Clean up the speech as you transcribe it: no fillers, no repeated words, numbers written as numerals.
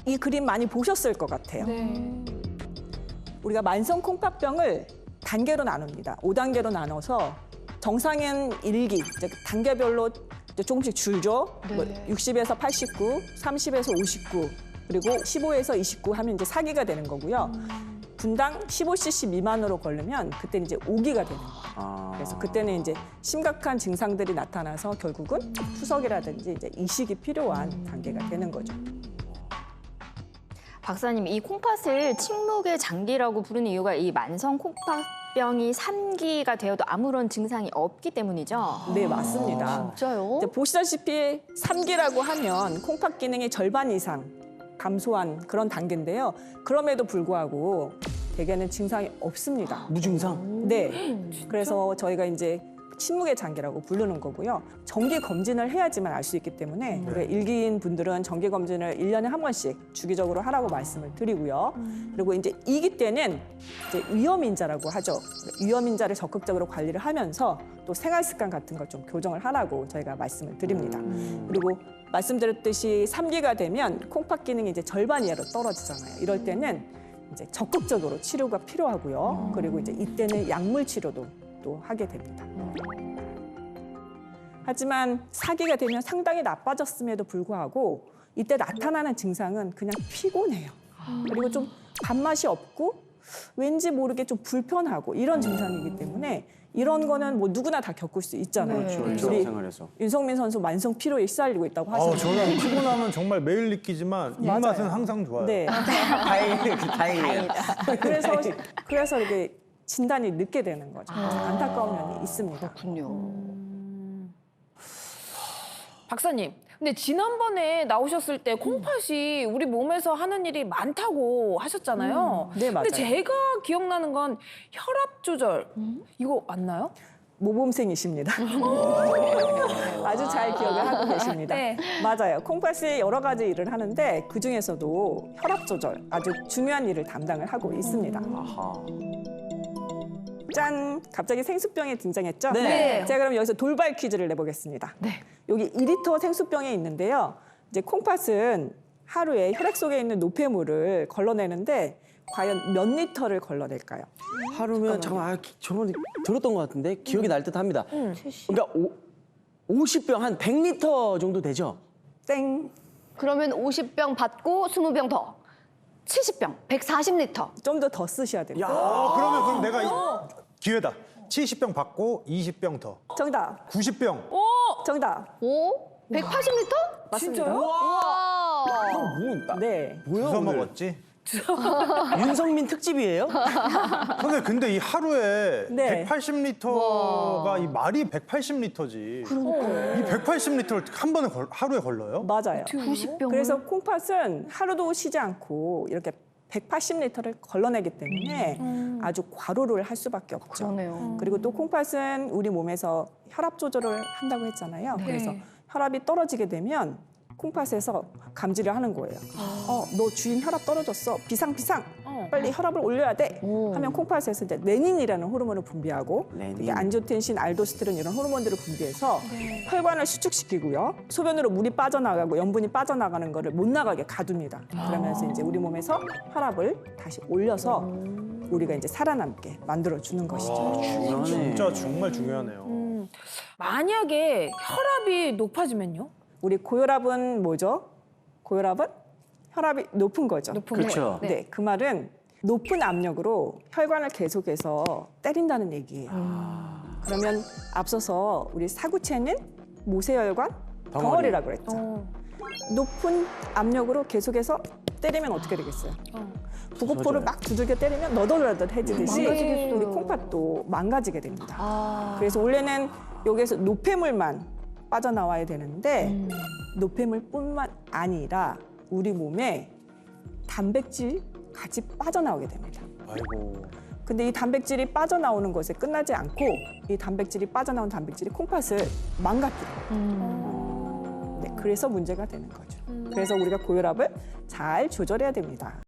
이 그림 많이 보셨을 것 같아요. 우리가 만성 콩팥병을 단계로 나눕니다. 5단계로 나눠서 정상인 1기, 이제 단계별로 이제 조금씩 줄죠. 뭐 60에서 89, 30에서 59, 그리고 15에서 29 하면 이제 4기가 되는 거고요. 분당 15cc 미만으로 걸리면 그때는 이제 5기가 되는 거예요. 그래서 그때는 이제 심각한 증상들이 나타나서 결국은 투석이라든지 이제 이식이 필요한 단계가 되는 거죠. 박사님, 이 콩팥을 침묵의 장기라고 부르는 이유가 이 만성 콩팥병이 3기가 되어도 아무런 증상이 없기 때문이죠? 네, 맞습니다. 진짜요? 이제 보시다시피 3기라고 하면 콩팥 기능의 절반 이상 감소한 그런 단계인데요. 그럼에도 불구하고 대개는 증상이 없습니다. 무증상? 네. 그래서 저희가 이제 침묵의 장기라고 부르는 거고요. 정기 검진을 해야지만 알 수 있기 때문에 우리 일기인 분들은 정기 검진을 1년에 한 번씩 주기적으로 하라고 말씀을 드리고요. 그리고 이제 2기 때는 이제 위험인자라고 하죠. 위험인자를 적극적으로 관리를 하면서 또 생활 습관 같은 걸 좀 교정을 하라고 저희가 말씀을 드립니다. 그리고 말씀드렸듯이 3기가 되면 콩팥 기능이 이제 절반 이하로 떨어지잖아요. 이럴 때는 이제 적극적으로 치료가 필요하고요. 그리고 이제 이때는 약물 치료도 또 하게 됩니다. 하지만 4기가 되면 상당히 나빠졌음에도 불구하고 이때 나타나는 증상은 그냥 피곤해요. 그리고 좀 밥맛이 없고 왠지 모르게 좀 불편하고 이런 증상이기 때문에 이런 거는 뭐 누구나 다 겪을 수 있잖아요. 그렇죠. 우리 일상생활에서. 윤성민 선수 만성 피로에 시달리고 있다고 하시는데. 저는 피곤하면 정말 매일 느끼지만 입맛은 항상 좋아요. 네. 다행이에요. 그래서 이렇게 진단이 늦게 되는 거죠. 안타까운 면이 있습니다. 그렇군요. 박사님, 근데 지난번에 나오셨을 때 콩팥이 우리 몸에서 하는 일이 많다고 하셨잖아요. 네, 맞아요. 근데 제가 기억나는 건 혈압 조절. 이거 맞나요? 모범생이십니다. 아주 잘 기억을 하고 계십니다. 네. 맞아요. 콩팥이 여러 가지 일을 하는데 그중에서도 혈압 조절 아주 중요한 일을 담당을 하고 있습니다. 짠! 갑자기 생수병이 등장했죠? 네. 제가 그럼 여기서 돌발 퀴즈를 내보겠습니다. 여기 2리터 생수병이 있는데요. 이제 콩팥은 하루에 혈액 속에 있는 노폐물을 걸러내는데 과연 몇 리터를 걸러낼까요? 하루면 잠깐만 저번에 들었던 것 같은데 기억이 날 듯합니다. 그러니까 50병 한 100리터 정도 되죠? 땡! 그러면 50병 받고 20병 더. 70병, 140리터. 좀 더 쓰셔야 됩니다. 그럼 내가 기회다. 70병 받고 20병 더. 정답! 90병. 정답! 오? 180리터? 맞습니다. 와. 네. 뭐야 주워 오늘? 먹었지? 윤성민 특집이에요? 선생님, 근데 이 하루에 네. 180리터가 이 말이 180리터지. 이 180리터를 한 번에 하루에 걸러요? 맞아요. 90병. 그래서 콩팥은 하루도 쉬지 않고 이렇게 180리터를 걸러내기 때문에 아주 과로를 할 수밖에 없죠. 그러네요. 그리고 또 콩팥은 우리 몸에서 혈압 조절을 한다고 했잖아요. 그래서 혈압이 떨어지게 되면 콩팥에서 감지를 하는 거예요. 너 주인 혈압 떨어졌어. 비상. 빨리 혈압을 올려야 돼. 하면 콩팥에서 이제 레닌이라는 호르몬을 분비하고 이게 안지오텐신, 알도스테론 이런 호르몬들을 분비해서 혈관을 수축시키고요. 소변으로 물이 빠져나가고 염분이 빠져나가는 거를 못 나가게 가둡니다. 그러면서 이제 우리 몸에서 혈압을 다시 올려서 우리가 이제 살아남게 만들어 주는 것이죠. 중요하네. 진짜 정말 중요하네요. 만약에 혈압이 높아지면요? 우리 고혈압은 뭐죠? 고혈압은 혈압이 높은 거죠. 그렇죠. 네, 그 말은 높은 압력으로 혈관을 계속해서 때린다는 얘기예요. 그러면 앞서서 우리 사구체는 모세혈관, 덩어리라고 그랬죠. 높은 압력으로 계속해서 때리면 어떻게 되겠어요? 부고포를 막 두들겨 때리면 너덜너덜해지듯이 망가지겠어요. 우리 콩팥도 망가지게 됩니다. 그래서 원래는 여기에서 노폐물만 빠져나와야 되는데 노폐물뿐만 아니라 우리 몸에 단백질 같이 빠져나오게 됩니다. 아이고. 근데 이 단백질이 빠져나오는 것에 끝나지 않고 이 단백질이 빠져나온 단백질이 콩팥을 망가뜨려요. 네, 그래서 문제가 되는 거죠. 그래서 우리가 고혈압을 잘 조절해야 됩니다.